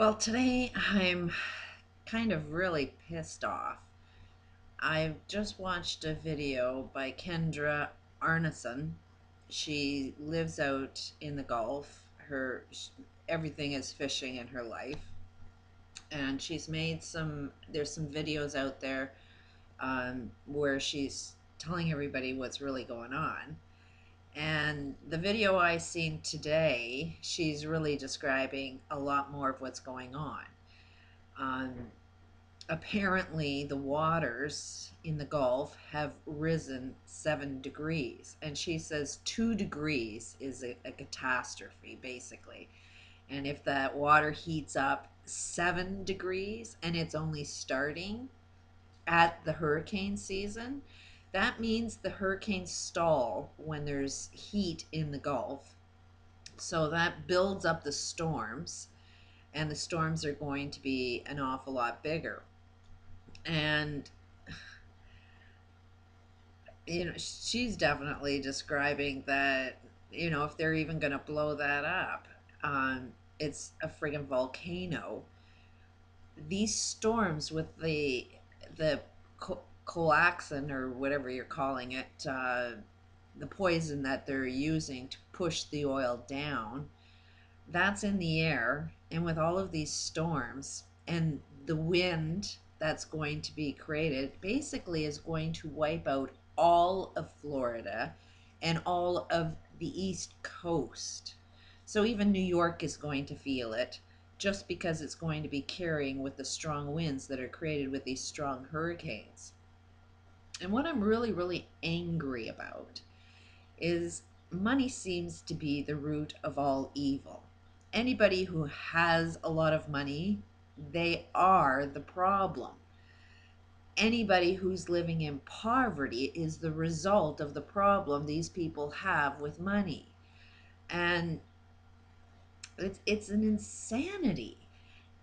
Well, today I'm kind of really pissed off. I've just watched a video by Kindra Arnesen. She lives out in the Gulf. Everything is fishing in her life, and she's made there's some videos out there where she's telling everybody what's really going on. And the video I seen today, she's really describing a lot more of what's going on. Um, Apparently the waters in the Gulf have risen 7 degrees, and she says 2 degrees is a catastrophe, basically. And if that water heats up 7 degrees and it's only starting at the hurricane season, that means the hurricanes stall when there's heat in the Gulf. So that builds up the storms, and the storms are going to be an awful lot bigger. And she's definitely describing that, if they're even going to blow that up, it's a friggin' volcano. These storms with the coaxin, or whatever you're calling it, the poison that they're using to push the oil down, that's in the air. And with all of these storms and the wind that's going to be created, basically is going to wipe out all of Florida and all of the East Coast. So even New York is going to feel it, just because it's going to be carrying with the strong winds that are created with these strong hurricanes. And what I'm really, really angry about is money seems to be the root of all evil. Anybody who has a lot of money, they are the problem. Anybody who's living in poverty is the result of the problem these people have with money. And it's an insanity.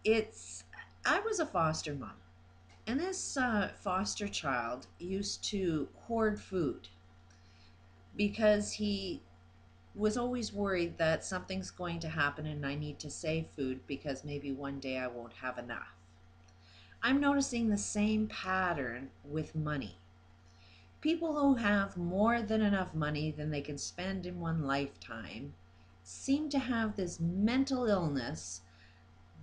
I was a foster mom, and this foster child used to hoard food because he was always worried that something's going to happen and I need to save food because maybe one day I won't have enough. I'm noticing the same pattern with money. People who have more than enough money than they can spend in one lifetime seem to have this mental illness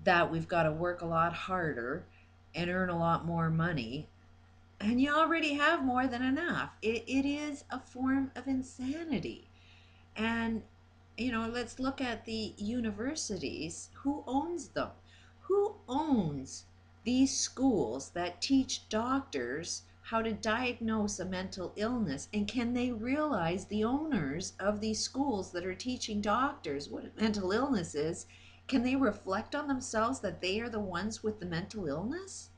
that we've got to work a lot harder and earn a lot more money, and you already have more than enough. It is a form of insanity. And, let's look at the universities. Who owns them? Who owns these schools that teach doctors how to diagnose a mental illness? And can they realize, the owners of these schools that are teaching doctors what a mental illness is, can they reflect on themselves that they are the ones with the mental illness?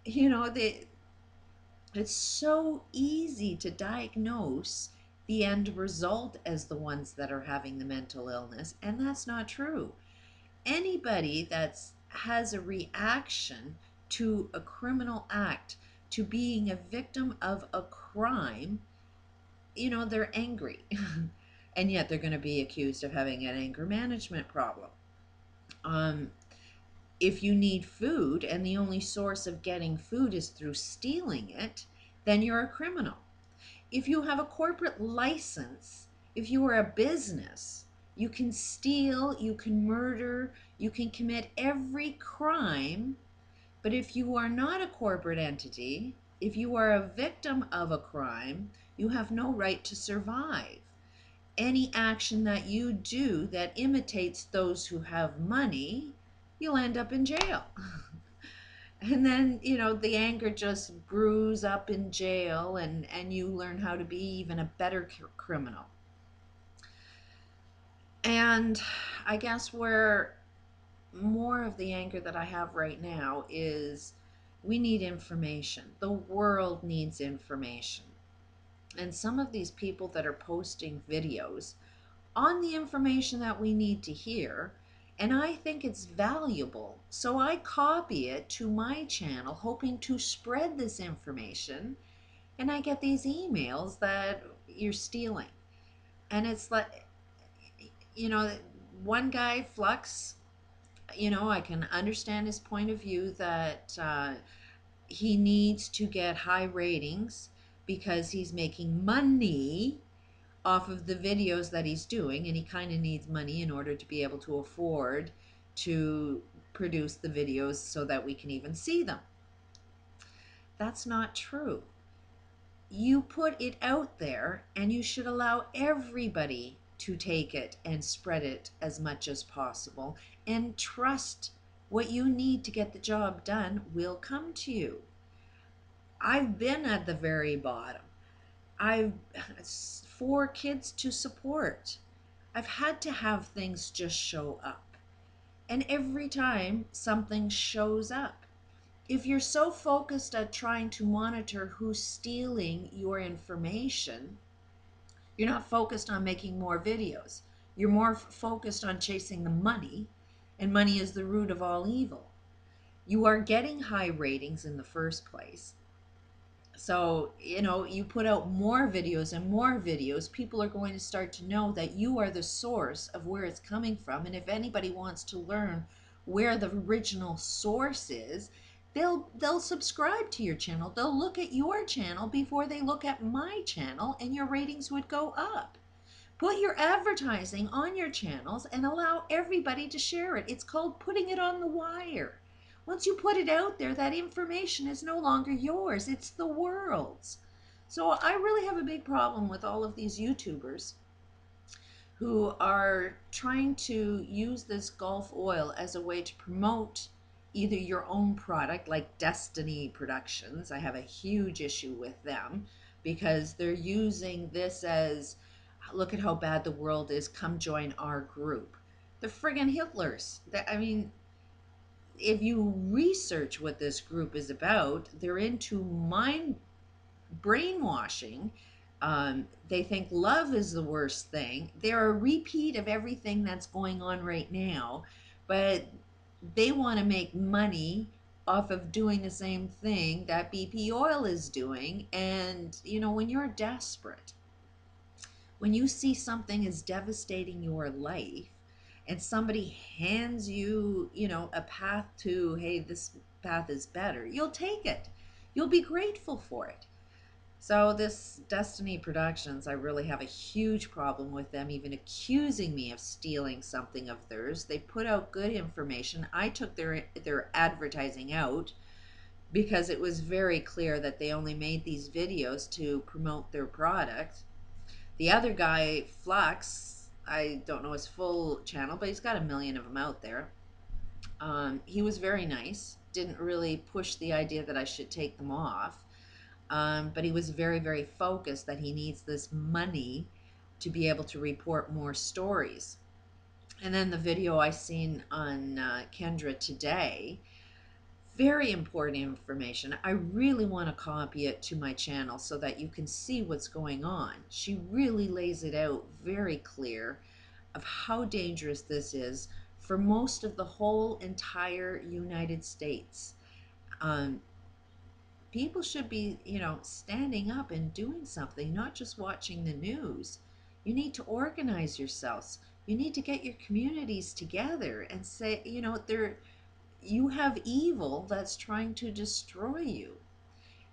It's so easy to diagnose the end result as the ones that are having the mental illness, and that's not true. Anybody that has a reaction to a criminal act, to being a victim of a crime, they're angry. And yet they're going to be accused of having an anger management problem. If you need food and the only source of getting food is through stealing it, then you're a criminal. If you have a corporate license, if you are a business, you can steal, you can murder, you can commit every crime. But if you are not a corporate entity, if you are a victim of a crime, you have no right to survive. Any action that you do that imitates those who have money, you'll end up in jail. And then, the anger just brews up in jail, and you learn how to be even a better criminal. And I guess where more of the anger that I have right now is, we need information. The world needs information. And some of these people that are posting videos on the information that we need to hear, and I think it's valuable, so I copy it to my channel hoping to spread this information, and I get these emails that you're stealing. And it's like, one guy, Flux, You know, I can understand his point of view that he needs to get high ratings because he's making money off of the videos that he's doing, and he kind of needs money in order to be able to afford to produce the videos so that we can even see them. That's not true. You put it out there, and you should allow everybody to take it and spread it as much as possible, and trust what you need to get the job done will come to you. I've been at the very bottom. I've 4 kids to support. I've had to have things just show up. And every time something shows up, if you're so focused at trying to monitor who's stealing your information, you're not focused on making more videos. You're more focused on chasing the money, and money is the root of all evil. You are getting high ratings in the first place. So, you know, you put out more videos and more videos, people are going to start to know that you are the source of where it's coming from. And if anybody wants to learn where the original source is, they'll subscribe to your channel. They'll look at your channel before they look at my channel, and your ratings would go up. Put your advertising on your channels and allow everybody to share it. It's called putting it on the wire. Once you put it out there, that information is no longer yours, it's the world's. So I really have a big problem with all of these YouTubers who are trying to use this Gulf oil as a way to promote either your own product, like Destiny Productions. I have a huge issue with them because they're using this as, look at how bad the world is, come join our group. The friggin' Hitlers. I mean, if you research what this group is about, they're into mind brainwashing. They think love is the worst thing. They're a repeat of everything that's going on right now, but they want to make money off of doing the same thing that BP oil is doing. And, you know, when you're desperate, when you see something is devastating your life, and somebody hands you, you know, a path to, hey, this path is better, you'll take it. You'll be grateful for it. So this Destiny Productions, I really have a huge problem with them even accusing me of stealing something of theirs. They put out good information. I took their advertising out because it was very clear that they only made these videos to promote their product. The other guy, Flux, I don't know his full channel, but he's got 1 million of them out there. He was very nice, didn't really push the idea that I should take them off. But he was very, very focused that he needs this money to be able to report more stories. And then the video I seen on Kindra today, very important information. I really want to copy it to my channel so that you can see what's going on. She really lays it out very clear of how dangerous this is for most of the whole entire United States. People should be, you know, standing up and doing something, not just watching the news. You need to organize yourselves. You need to get your communities together and say, you know, you have evil that's trying to destroy you.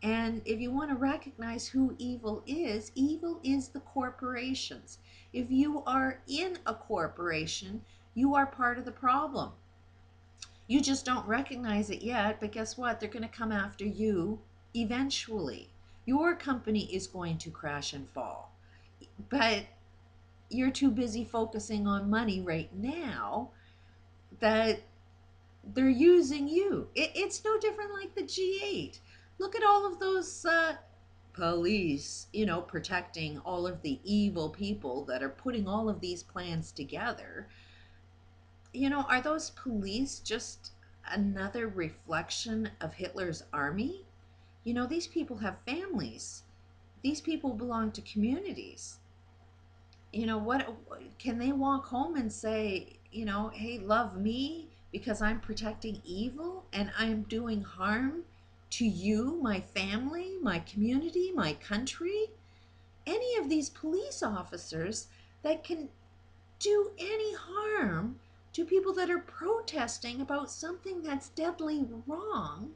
And if you want to recognize who evil is the corporations. If you are in a corporation, you are part of the problem. You just don't recognize it yet, but guess what? They're going to come after you eventually. Your company is going to crash and fall. But you're too busy focusing on money right now that they're using you. It's no different like the G8. Look at all of those police, you know, protecting all of the evil people that are putting all of these plans together. You know, are those police just another reflection of Hitler's army? You know, these people have families. These people belong to communities. You know, what can they walk home and say, you know, hey, love me because I'm protecting evil and I'm doing harm to you, my family, my community, my country? Any of these police officers that can do any harm to people that are protesting about something that's deadly wrong,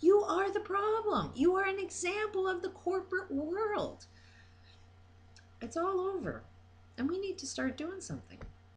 you are the problem. You are an example of the corporate world. It's all over. And we need to start doing something.